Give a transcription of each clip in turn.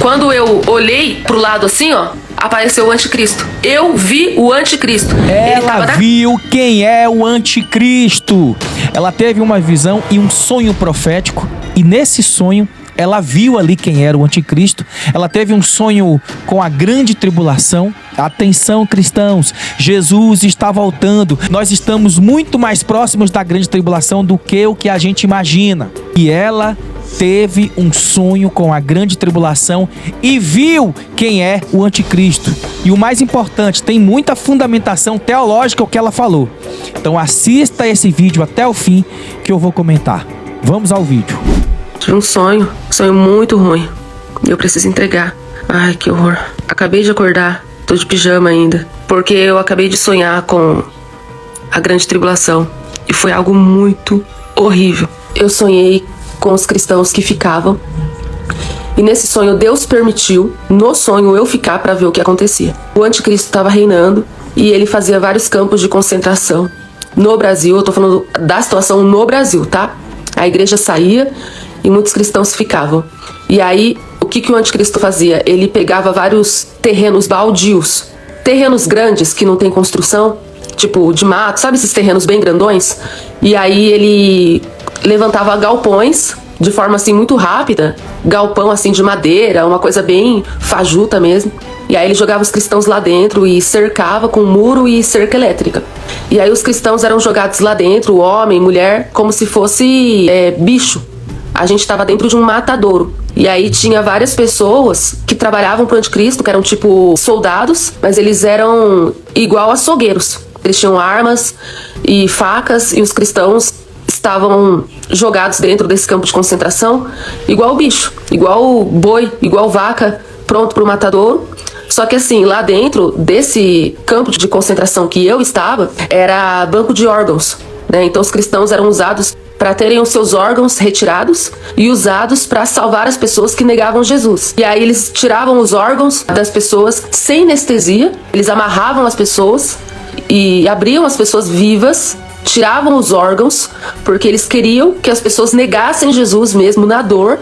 Quando eu olhei pro lado assim, ó, apareceu o anticristo. Eu vi o anticristo. Ela viu quem é o anticristo. Ela teve uma visão e um sonho profético. E nesse sonho, ela viu ali quem era o anticristo. Ela teve um sonho com a grande tribulação. Atenção, cristãos, Jesus está voltando. Nós estamos muito mais próximos da grande tribulação do que o que a gente imagina. E ela teve um sonho com a grande tribulação e viu quem é o anticristo. E o mais importante, tem muita fundamentação teológica o que ela falou. Então assista esse vídeo até o fim que eu vou comentar. Vamos ao vídeo. Tive um sonho muito ruim. Eu preciso entregar. Ai, que horror. Acabei de acordar, tô de pijama ainda, porque eu acabei de sonhar com a grande tribulação e foi algo muito horrível. Eu sonhei com os cristãos que ficavam e nesse sonho Deus permitiu, no sonho, eu ficar para ver o que acontecia. O anticristo estava reinando e ele fazia vários campos de concentração no Brasil. Eu tô falando da situação no Brasil, tá? A igreja saía e muitos cristãos ficavam. E aí, o que o anticristo fazia? Ele pegava vários terrenos baldios, terrenos grandes que não tem construção, tipo de mato, sabe esses terrenos bem grandões? E aí ele levantava galpões de forma assim muito rápida, galpão assim de madeira, uma coisa bem fajuta mesmo. E aí ele jogava os cristãos lá dentro e cercava com muro e cerca elétrica. E aí os cristãos eram jogados lá dentro, homem, mulher, como se fosse bicho. A gente estava dentro de um matadouro. E aí tinha várias pessoas que trabalhavam pro anticristo, que eram tipo soldados, mas eles eram igual açougueiros. Eles tinham armas e facas e os cristãos estavam jogados dentro desse campo de concentração igual bicho, igual boi, igual vaca, pronto pro matadouro. Só que assim, lá dentro desse campo de concentração que eu estava, era banco de órgãos, né? Então os cristãos eram usados para terem os seus órgãos retirados e usados para salvar as pessoas que negavam Jesus. E aí eles tiravam os órgãos das pessoas sem anestesia, eles amarravam as pessoas e abriam as pessoas vivas, tiravam os órgãos, porque eles queriam que as pessoas negassem Jesus mesmo na dor.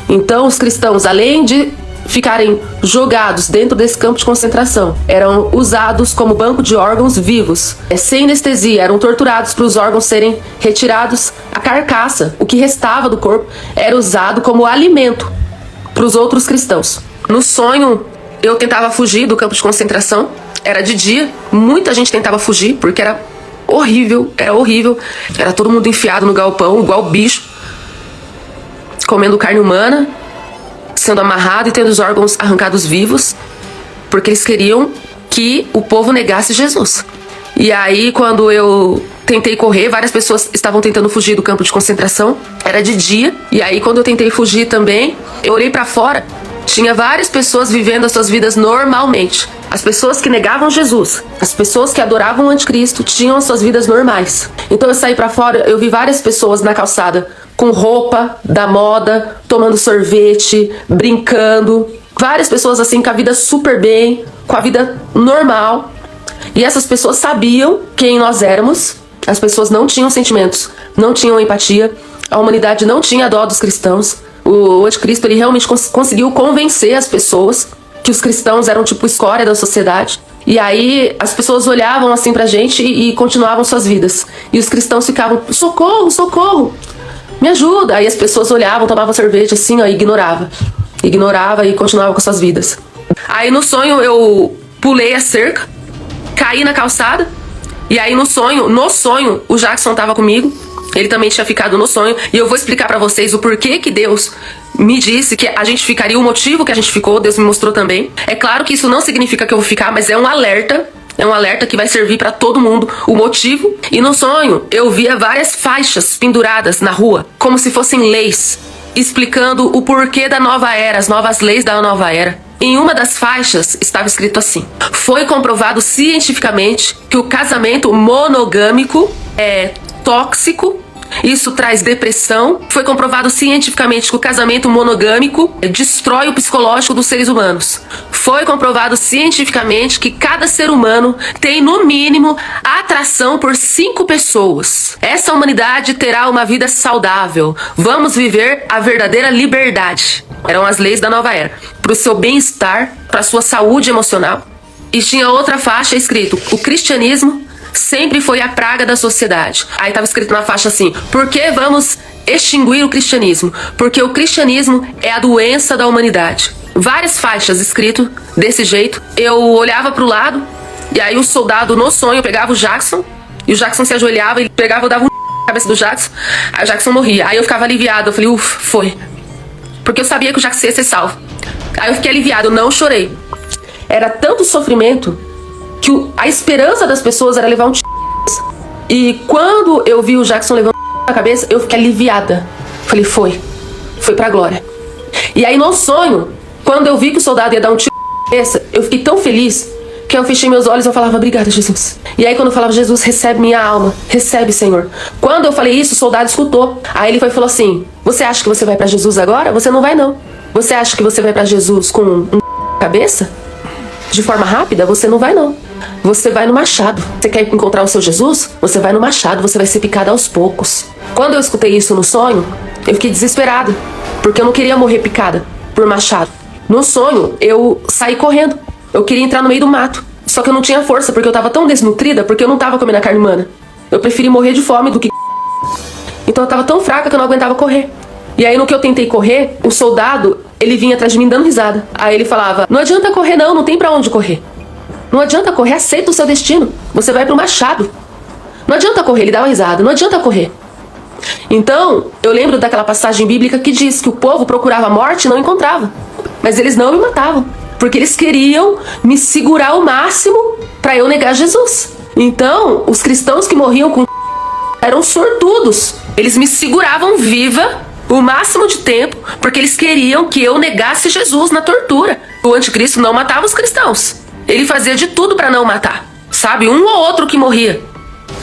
Então os cristãos, além de ficarem jogados dentro desse campo de concentração, eram usados como banco de órgãos vivos, sem anestesia, eram torturados para os órgãos serem retirados. A carcaça, o que restava do corpo, era usado como alimento para os outros cristãos. No sonho, eu tentava fugir do campo de concentração, era de dia, muita gente tentava fugir, porque era horrível, era todo mundo enfiado no galpão, igual bicho, comendo carne humana, sendo amarrado e tendo os órgãos arrancados vivos, porque eles queriam que o povo negasse Jesus. E aí, quando eu tentei correr, várias pessoas estavam tentando fugir do campo de concentração, era de dia, e aí quando eu tentei fugir também, eu olhei pra fora, tinha várias pessoas vivendo as suas vidas normalmente. As pessoas que negavam Jesus, as pessoas que adoravam o anticristo, tinham as suas vidas normais. Então eu saí pra fora, eu vi várias pessoas na calçada com roupa da moda, tomando sorvete, brincando. Várias pessoas assim com a vida super bem, com a vida normal. E essas pessoas sabiam quem nós éramos. As pessoas não tinham sentimentos, não tinham empatia. A humanidade não tinha dó dos cristãos. O anticristo, ele realmente conseguiu convencer as pessoas que os cristãos eram tipo escória da sociedade. E aí as pessoas olhavam assim pra gente e continuavam suas vidas. E os cristãos ficavam, socorro, socorro, me ajuda. Aí as pessoas olhavam, tomavam sorvete assim, ó, e ignorava e continuava com suas vidas. Aí no sonho eu pulei a cerca, caí na calçada. E aí no sonho o Jackson tava comigo. Ele também tinha ficado no sonho. E eu vou explicar pra vocês o porquê que Deus me disse que a gente ficaria, o motivo que a gente ficou. Deus me mostrou também. É claro que isso não significa que eu vou ficar, mas é um alerta. É um alerta que vai servir pra todo mundo, o motivo. E no sonho eu via várias faixas penduradas na rua, como se fossem leis, explicando o porquê da nova era, as novas leis da nova era. Em uma das faixas estava escrito assim: foi comprovado cientificamente que o casamento monogâmico é tóxico, isso traz depressão. Foi comprovado cientificamente que o casamento monogâmico destrói o psicológico dos seres humanos. Foi comprovado cientificamente que cada ser humano tem, no mínimo, atração por 5 pessoas. Essa humanidade terá uma vida saudável. Vamos viver a verdadeira liberdade. Eram as leis da nova era. Para o seu bem-estar, para a sua saúde emocional. E tinha outra faixa escrito: o cristianismo sempre foi a praga da sociedade. Aí estava escrito na faixa assim: por que vamos extinguir o cristianismo? Porque o cristianismo é a doença da humanidade. Várias faixas escrito desse jeito. Eu olhava pro lado, e aí o soldado no sonho pegava o Jackson, e o Jackson se ajoelhava, ele pegava e dava um na cabeça do Jackson, aí o Jackson morria. Aí eu ficava aliviado, eu falei, foi. Porque eu sabia que o Jackson ia ser salvo. Aí eu fiquei aliviado, eu não chorei. Era tanto sofrimento que a esperança das pessoas era levar um E quando eu vi o Jackson levando na cabeça, eu fiquei aliviada. Falei, foi pra glória. E aí no sonho, quando eu vi que o soldado ia dar um tiro na cabeça, eu fiquei tão feliz que eu fechei meus olhos e eu falava, obrigada, Jesus. E aí quando eu falava, Jesus, recebe minha alma, recebe, Senhor. Quando eu falei isso, o soldado escutou. Aí ele foi e falou assim, você acha que você vai pra Jesus agora? Você não vai, não. Você acha que você vai pra Jesus com um cabeça? De forma rápida? Você não vai, não. Você vai no machado. Você quer encontrar o seu Jesus? Você vai no machado, você vai ser picado aos poucos. Quando eu escutei isso no sonho, eu fiquei desesperada, porque eu não queria morrer picada por machado. No sonho, eu saí correndo. Eu queria entrar no meio do mato. Só que eu não tinha força, porque eu tava tão desnutrida, porque eu não tava comendo a carne humana. Eu preferi morrer de fome do que... Então eu tava tão fraca que eu não aguentava correr. E aí no que eu tentei correr, o soldado, ele vinha atrás de mim dando risada. Aí ele falava, não adianta correr não tem pra onde correr. Não adianta correr, aceita o seu destino. Você vai pro machado. Não adianta correr, ele dava risada, não adianta correr. Então, eu lembro daquela passagem bíblica que diz que o povo procurava a morte e não encontrava. Mas eles não me matavam, porque eles queriam me segurar ao máximo pra eu negar Jesus. Então, os cristãos que morriam com eram sortudos. Eles me seguravam viva o máximo de tempo, porque eles queriam que eu negasse Jesus na tortura. O anticristo não matava os cristãos. Ele fazia de tudo para não matar. Sabe, um ou outro que morria.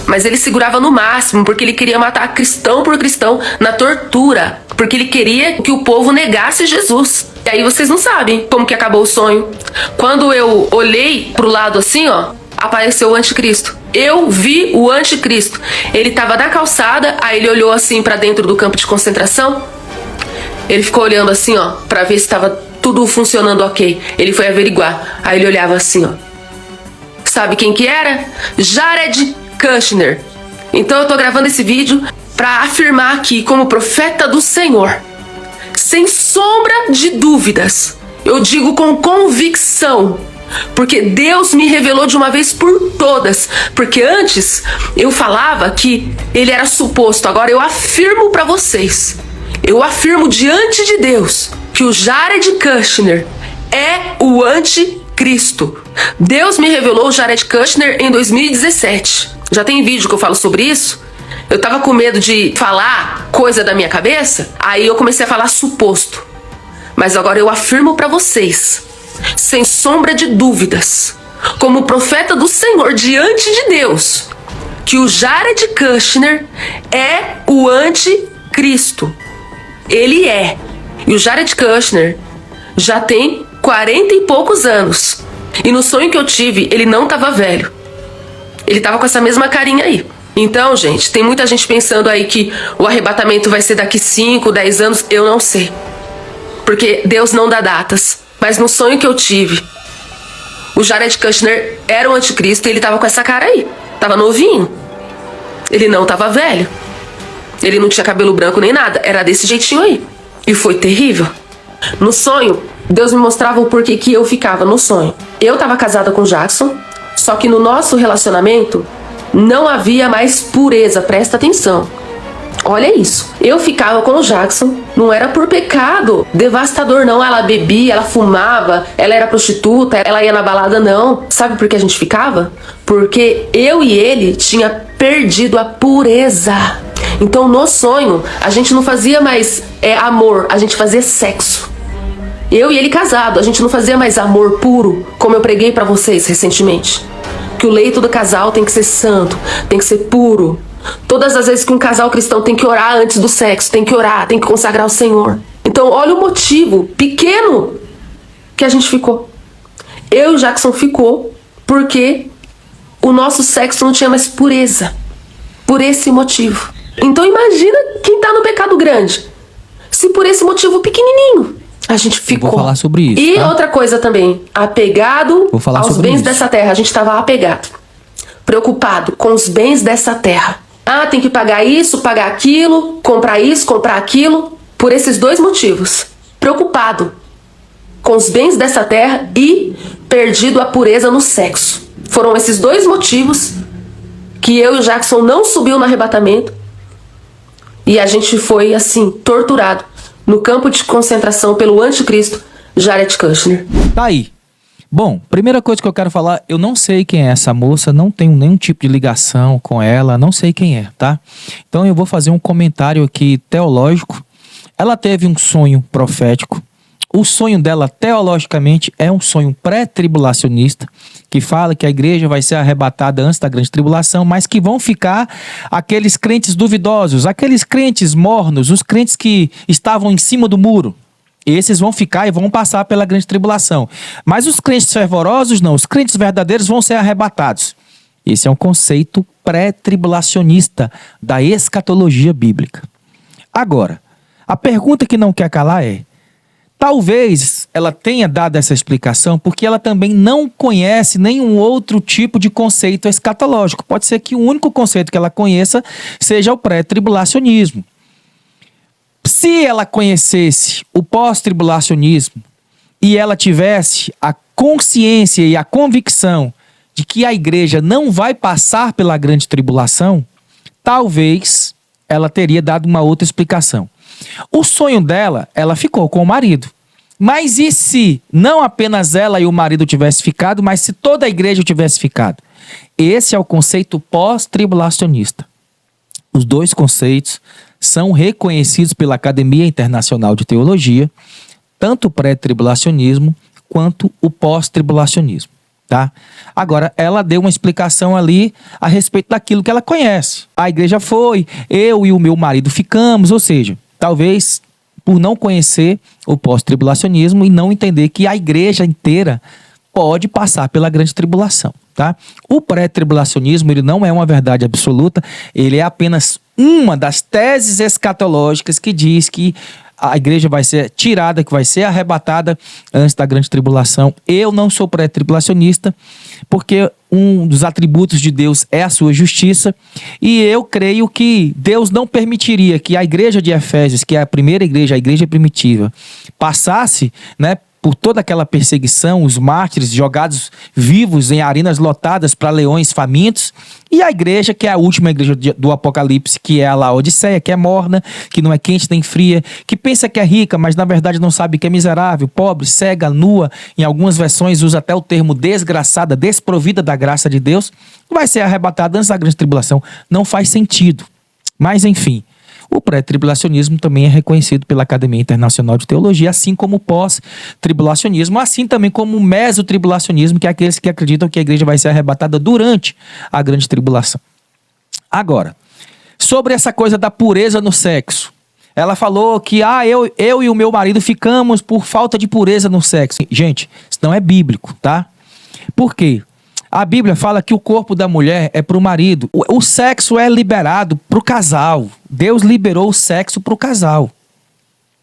Mas ele segurava no máximo, porque ele queria matar cristão por cristão na tortura. Porque ele queria que o povo negasse Jesus. E aí vocês não sabem como que acabou o sonho. Quando eu olhei pro lado assim, ó, apareceu o anticristo. Eu vi o anticristo. Ele tava na calçada, aí ele olhou assim pra dentro do campo de concentração. Ele ficou olhando assim, ó, pra ver se tava tudo funcionando ok. Ele foi averiguar. Aí ele olhava assim, ó. Sabe quem que era? Jared Kushner. Então eu tô gravando esse vídeo pra afirmar aqui como profeta do Senhor, sem sombra de dúvidas, eu digo com convicção, porque Deus me revelou de uma vez por todas. Porque antes eu falava que ele era suposto, agora eu afirmo pra vocês, eu afirmo diante de Deus que o Jared Kushner é o anticristo. Deus me revelou o Jared Kushner em 2017. Já tem vídeo que eu falo sobre isso. Eu tava com medo de falar coisa da minha cabeça, aí eu comecei a falar suposto. Mas agora eu afirmo pra vocês, sem sombra de dúvidas, como profeta do Senhor diante de Deus, que o Jared Kushner é o anticristo. Ele é. E o Jared Kushner já tem 40 e poucos anos. E no sonho que eu tive, ele não tava velho. Ele tava com essa mesma carinha aí. Então, gente, tem muita gente pensando aí que o arrebatamento vai ser daqui 5, 10 anos. Eu não sei. Porque Deus não dá datas. Mas no sonho que eu tive, o Jared Kushner era o anticristo e ele tava com essa cara aí. Tava novinho. Ele não tava velho. Ele não tinha cabelo branco nem nada. Era desse jeitinho aí. E foi terrível. No sonho, Deus me mostrava o porquê que eu ficava no sonho. Eu tava casada com o Jackson, só que no nosso relacionamento não havia mais pureza, presta atenção. Olha isso. Eu ficava com o Jackson, não era por pecado devastador, não. Ela bebia, ela fumava, ela era prostituta, ela ia na balada, não. Sabe por que a gente ficava? Porque eu e ele tinha perdido a pureza. Então no sonho, a gente não fazia mais amor, a gente fazia sexo. Eu e ele casado, a gente não fazia mais amor puro, como eu preguei pra vocês recentemente. Que o leito do casal tem que ser santo, tem que ser puro. Todas as vezes que um casal cristão tem que orar antes do sexo, tem que orar, tem que consagrar ao Senhor. Então olha o motivo pequeno que a gente ficou. Eu e o Jackson ficou porque o nosso sexo não tinha mais pureza. Por esse motivo. Então imagina quem tá no pecado grande. Se por esse motivo pequenininho a gente ficou. Vou falar sobre isso. E tá? outra coisa também, apegado aos bens dessa terra. A gente estava apegado, preocupado com os bens dessa terra. Ah, tem que pagar isso, pagar aquilo, comprar isso, comprar aquilo. Por esses dois motivos. Preocupado com os bens dessa terra e perdido a pureza no sexo. Foram esses dois motivos que eu e o Jackson não subiu no arrebatamento. E a gente foi, assim, torturado no campo de concentração pelo anticristo Jared Kushner. Tá aí. Bom, primeira coisa que eu quero falar, eu não sei quem é essa moça, não tenho nenhum tipo de ligação com ela, não sei quem é, tá? Então eu vou fazer um comentário aqui teológico. Ela teve um sonho profético. O sonho dela, teologicamente, é um sonho pré-tribulacionista, que fala que a igreja vai ser arrebatada antes da grande tribulação, mas que vão ficar aqueles crentes duvidosos, aqueles crentes mornos, os crentes que estavam em cima do muro. Esses vão ficar e vão passar pela grande tribulação. Mas os crentes fervorosos não, os crentes verdadeiros vão ser arrebatados. Esse é um conceito pré-tribulacionista da escatologia bíblica. Agora, a pergunta que não quer calar é: talvez ela tenha dado essa explicação porque ela também não conhece nenhum outro tipo de conceito escatológico. Pode ser que o único conceito que ela conheça seja o pré-tribulacionismo. Se ela conhecesse o pós-tribulacionismo e ela tivesse a consciência e a convicção de que a igreja não vai passar pela grande tribulação, talvez ela teria dado uma outra explicação. O sonho dela, ela ficou com o marido. Mas e se não apenas ela e o marido tivessem ficado, mas se toda a igreja tivesse ficado? Esse é o conceito pós-tribulacionista. Os dois conceitos são reconhecidos pela Academia Internacional de Teologia, tanto o pré-tribulacionismo quanto o pós-tribulacionismo. Tá? Agora, ela deu uma explicação ali a respeito daquilo que ela conhece. A igreja foi, eu e o meu marido ficamos, ou seja, talvez por não conhecer o pós-tribulacionismo e não entender que a igreja inteira pode passar pela grande tribulação, tá? O pré-tribulacionismo, ele não é uma verdade absoluta, ele é apenas uma das teses escatológicas que diz que a igreja vai ser tirada, que vai ser arrebatada antes da grande tribulação. Eu não sou pré-tribulacionista, porque um dos atributos de Deus é a sua justiça, e eu creio que Deus não permitiria que a igreja de Efésios, que é a primeira igreja, a igreja primitiva, passasse, né, por toda aquela perseguição, os mártires jogados vivos em arenas lotadas para leões famintos, e a igreja, que é a última igreja do Apocalipse, que é a Laodiceia, que é morna, que não é quente nem fria, que pensa que é rica, mas na verdade não sabe que é miserável, pobre, cega, nua, em algumas versões usa até o termo desgraçada, desprovida da graça de Deus, vai ser arrebatada antes da grande tribulação. Não faz sentido. Mas enfim, o pré-tribulacionismo também é reconhecido pela Academia Internacional de Teologia, assim como o pós-tribulacionismo, assim também como o mesotribulacionismo, que é aqueles que acreditam que a igreja vai ser arrebatada durante a grande tribulação. Agora, sobre essa coisa da pureza no sexo. Ela falou que eu e o meu marido ficamos por falta de pureza no sexo. Gente, isso não é bíblico, tá? Por quê? A Bíblia fala que o corpo da mulher é para o marido. O sexo é liberado para o casal. Deus liberou o sexo para o casal.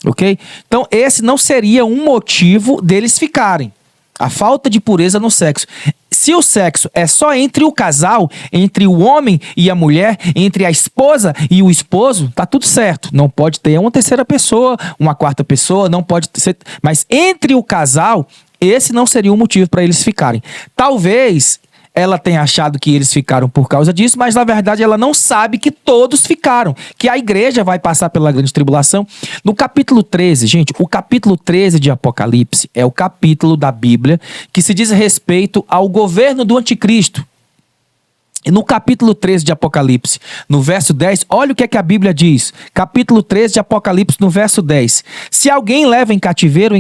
Ok? Então, esse não seria um motivo deles ficarem. A falta de pureza no sexo. Se o sexo é só entre o casal, entre o homem e a mulher, entre a esposa e o esposo, tá tudo certo. Não pode ter uma terceira pessoa, uma quarta pessoa, não pode ser. Mas entre o casal, esse não seria um motivo para eles ficarem. Talvez ela tenha achado que eles ficaram por causa disso, mas na verdade ela não sabe que todos ficaram, que a igreja vai passar pela grande tribulação. No capítulo 13, gente, o capítulo 13 de Apocalipse é o capítulo da Bíblia que se diz respeito ao governo do anticristo. E no capítulo 13 de Apocalipse, no verso 10, olha o que é que a Bíblia diz. Capítulo 13 de Apocalipse, no verso 10. Se alguém leva em cativeiro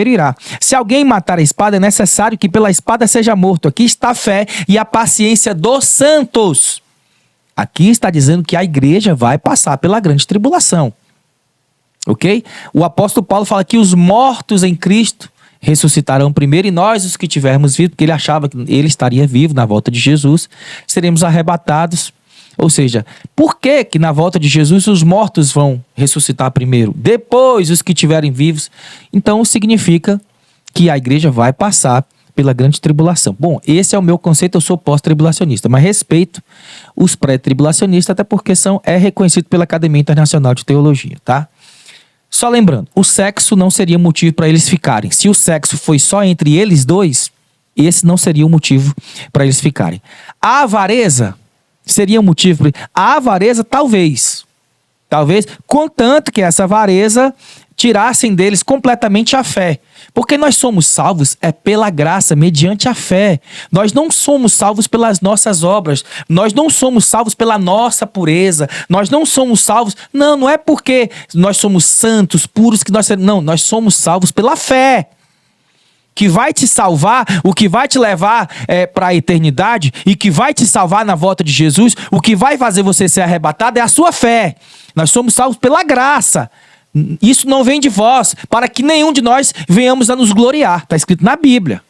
irá. Se alguém matar a espada, é necessário que pela espada seja morto. Aqui está a fé e a paciência dos santos. Aqui está dizendo que a igreja vai passar pela grande tribulação. Ok? O apóstolo Paulo fala que os mortos em Cristo ressuscitarão primeiro e nós, os que tivermos vivo, porque ele achava que ele estaria vivo na volta de Jesus, seremos arrebatados. Ou seja, por que que na volta de Jesus os mortos vão ressuscitar primeiro, depois os que estiverem vivos? Então significa que a igreja vai passar pela grande tribulação. Bom, esse é o meu conceito, eu sou pós-tribulacionista, mas respeito os pré-tribulacionistas, até porque é reconhecido pela Academia Internacional de Teologia, tá? Só lembrando, o sexo não seria motivo para eles ficarem. Se o sexo foi só entre eles dois, esse não seria o motivo para eles ficarem. A avareza seria um motivo. A avareza, talvez, contanto que essa avareza tirassem deles completamente a fé. Porque nós somos salvos pela graça, mediante a fé. Nós não somos salvos pelas nossas obras. Nós não somos salvos pela nossa pureza. Nós não somos salvos... Não é porque nós somos santos, puros, que nós... Não, nós somos salvos pela fé. Que vai te salvar, o que vai te levar para a eternidade e que vai te salvar na volta de Jesus, o que vai fazer você ser arrebatado é a sua fé. Nós somos salvos pela graça. Isso não vem de vós, para que nenhum de nós venhamos a nos gloriar. Está escrito na Bíblia.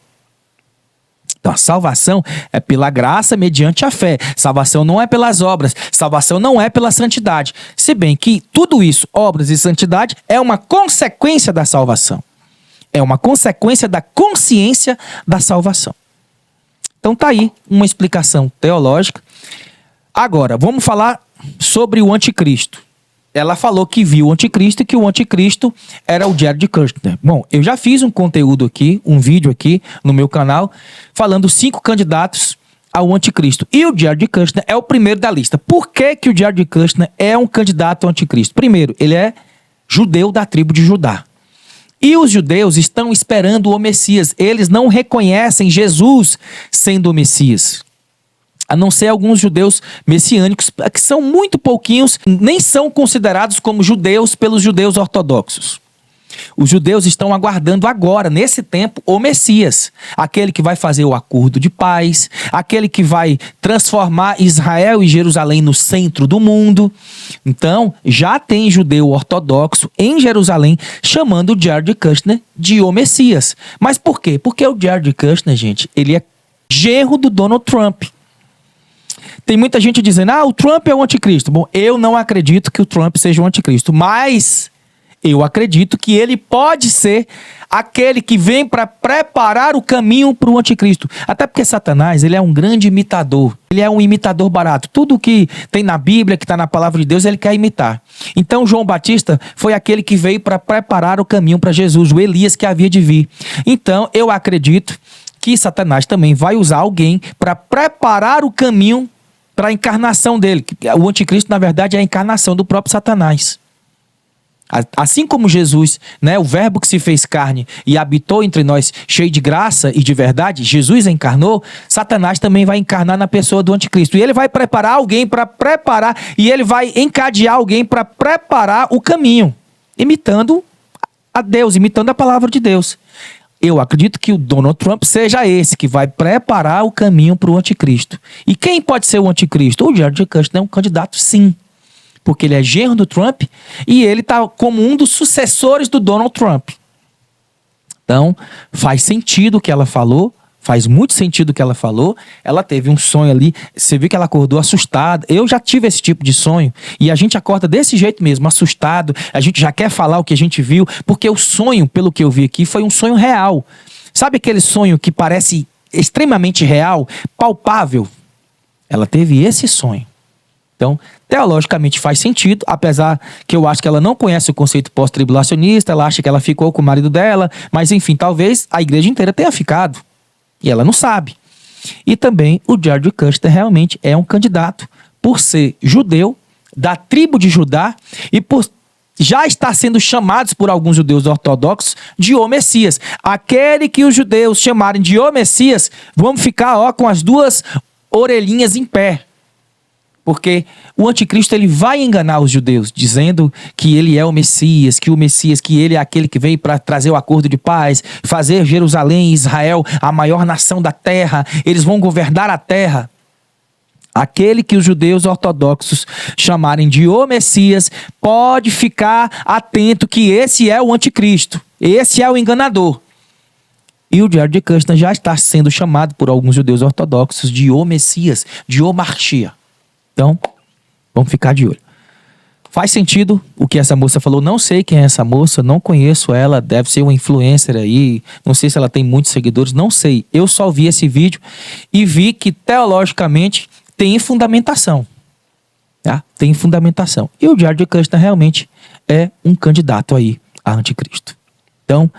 Então a salvação é pela graça mediante a fé. Salvação não é pelas obras. Salvação não é pela santidade. Se bem que tudo isso, obras e santidade, é uma consequência da salvação. É uma consequência da consciência da salvação. Então tá aí uma explicação teológica. Agora, vamos falar sobre o anticristo. Ela falou que viu o anticristo e que o anticristo era o Jared Kushner. Bom, eu já fiz um conteúdo aqui, um vídeo aqui no meu canal, falando 5 candidatos ao anticristo. E o Jared Kushner é o primeiro da lista. Por que que o Jared Kushner é um candidato ao anticristo? Primeiro, ele é judeu da tribo de Judá. E os judeus estão esperando o Messias. Eles não reconhecem Jesus sendo o Messias. A não ser alguns judeus messiânicos, que são muito pouquinhos, nem são considerados como judeus pelos judeus ortodoxos. Os judeus estão aguardando agora, nesse tempo, o Messias. Aquele que vai fazer o acordo de paz, aquele que vai transformar Israel e Jerusalém no centro do mundo. Então, já tem judeu ortodoxo em Jerusalém chamando o Jared Kushner de o Messias. Mas por quê? Porque o Jared Kushner, gente, ele é genro do Donald Trump. Tem muita gente dizendo, o Trump é o anticristo. Bom, eu não acredito que o Trump seja o anticristo, mas eu acredito que ele pode ser aquele que vem para preparar o caminho para o anticristo. Até porque Satanás, ele é um grande imitador. Ele é um imitador barato. Tudo que tem na Bíblia, que está na palavra de Deus, ele quer imitar. Então João Batista foi aquele que veio para preparar o caminho para Jesus, o Elias que havia de vir. Então eu acredito que Satanás também vai usar alguém para preparar o caminho para a encarnação dele. O anticristo, na verdade, é a encarnação do próprio Satanás. Assim como Jesus, né, o verbo que se fez carne e habitou entre nós cheio de graça e de verdade, Jesus encarnou, Satanás também vai encarnar na pessoa do anticristo. E ele vai preparar alguém para preparar, e ele vai encadear alguém para preparar o caminho, imitando a Deus, imitando a palavra de Deus. Eu acredito que o Donald Trump seja esse que vai preparar o caminho para o anticristo. E quem pode ser o anticristo? O Jared Kushner é um candidato, sim. Porque ele é genro do Trump e ele está como um dos sucessores do Donald Trump. Então, faz sentido o que ela falou. Faz muito sentido o que ela falou. Ela teve um sonho ali. Você viu que ela acordou assustada. Eu já tive esse tipo de sonho. E a gente acorda desse jeito mesmo, assustado. A gente já quer falar o que a gente viu. Porque o sonho, pelo que eu vi aqui, foi um sonho real. Sabe aquele sonho que parece extremamente real, palpável? Ela teve esse sonho. Então, teologicamente faz sentido, apesar que eu acho que ela não conhece o conceito pós-tribulacionista, ela acha que ela ficou com o marido dela, mas enfim, talvez a igreja inteira tenha ficado. E ela não sabe. E também o Jared Kushner realmente é um candidato por ser judeu, da tribo de Judá, e por já estar sendo chamados por alguns judeus ortodoxos de o Messias. Aquele que os judeus chamarem de o Messias, vamos ficar com as 2 orelhinhas em pé. Porque o anticristo ele vai enganar os judeus, dizendo que ele é o Messias, que ele é aquele que veio para trazer o acordo de paz, fazer Jerusalém e Israel a maior nação da terra, eles vão governar a terra. Aquele que os judeus ortodoxos chamarem de o Messias, pode ficar atento que esse é o anticristo, esse é o enganador. E o Jared Kushner já está sendo chamado por alguns judeus ortodoxos de o Messias, de o Marchia. Então, vamos ficar de olho. Faz sentido o que essa moça falou. Não sei quem é essa moça, não conheço ela, deve ser uma influencer aí. Não sei se ela tem muitos seguidores, não sei. Eu só vi esse vídeo e vi que teologicamente tem fundamentação. Tá? Tem fundamentação. E o Jared Kushner realmente é um candidato aí a anticristo. Então,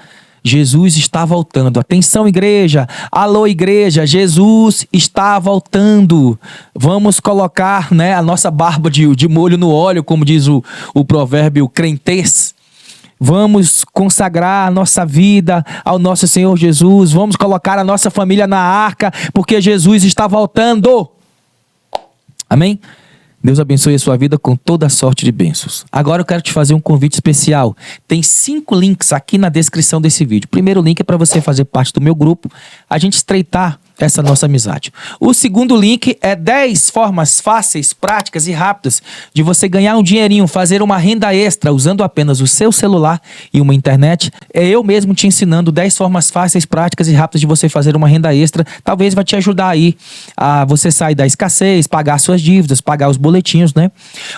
Jesus está voltando. Atenção, igreja. Alô, igreja. Jesus está voltando. Vamos colocar, né, a nossa barba de molho no óleo, como diz o provérbio crentez. Vamos consagrar a nossa vida ao nosso Senhor Jesus. Vamos colocar a nossa família na arca, porque Jesus está voltando. Amém? Deus abençoe a sua vida com toda a sorte de bênçãos. Agora eu quero te fazer um convite especial. Tem 5 links aqui na descrição desse vídeo. O primeiro link é para você fazer parte do meu grupo, a gente estreitar essa nossa amizade. O segundo link é 10 formas fáceis, práticas e rápidas de você ganhar um dinheirinho, fazer uma renda extra usando apenas o seu celular e uma internet. É eu mesmo te ensinando 10 formas fáceis, práticas e rápidas de você fazer uma renda extra. Talvez vai te ajudar aí a você sair da escassez, pagar suas dívidas, pagar os boletinhos, né?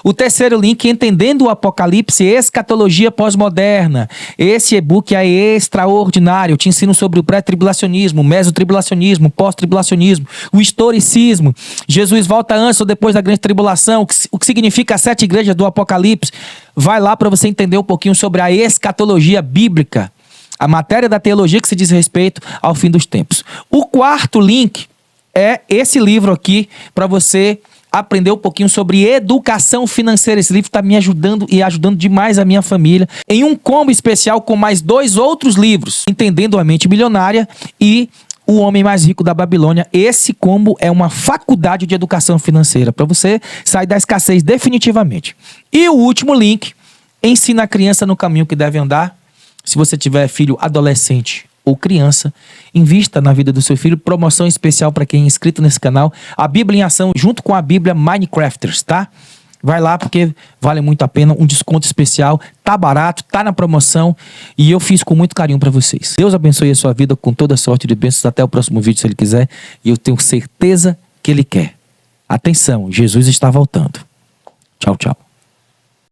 O terceiro link, Entendendo o Apocalipse, Escatologia Pós-Moderna. Esse e-book é extraordinário. Eu te ensino sobre o pré-tribulacionismo, mesotribulacionismo, pós-tribulacionismo, o historicismo. Jesus volta antes ou depois da grande tribulação, o que significa as 7 igrejas do Apocalipse. Vai lá para você entender um pouquinho sobre a escatologia bíblica, a matéria da teologia que se diz respeito ao fim dos tempos. O quarto link é esse livro aqui para você aprender um pouquinho sobre educação financeira. Esse livro está me ajudando e ajudando demais a minha família em um combo especial com mais 2 outros livros, Entendendo a Mente Milionária e O Homem Mais Rico da Babilônia. Esse combo é uma faculdade de educação financeira para você sair da escassez definitivamente. E o último link, Ensina a Criança no Caminho que Deve Andar. Se você tiver filho adolescente ou criança, invista na vida do seu filho. Promoção especial para quem é inscrito nesse canal. A Bíblia em Ação junto com a Bíblia Minecrafters, tá? Vai lá porque vale muito a pena, um desconto especial, tá barato, tá na promoção e eu fiz com muito carinho para vocês. Deus abençoe a sua vida com toda sorte de bênçãos. Até o próximo vídeo se Ele quiser, e eu tenho certeza que Ele quer. Atenção, Jesus está voltando. Tchau, tchau.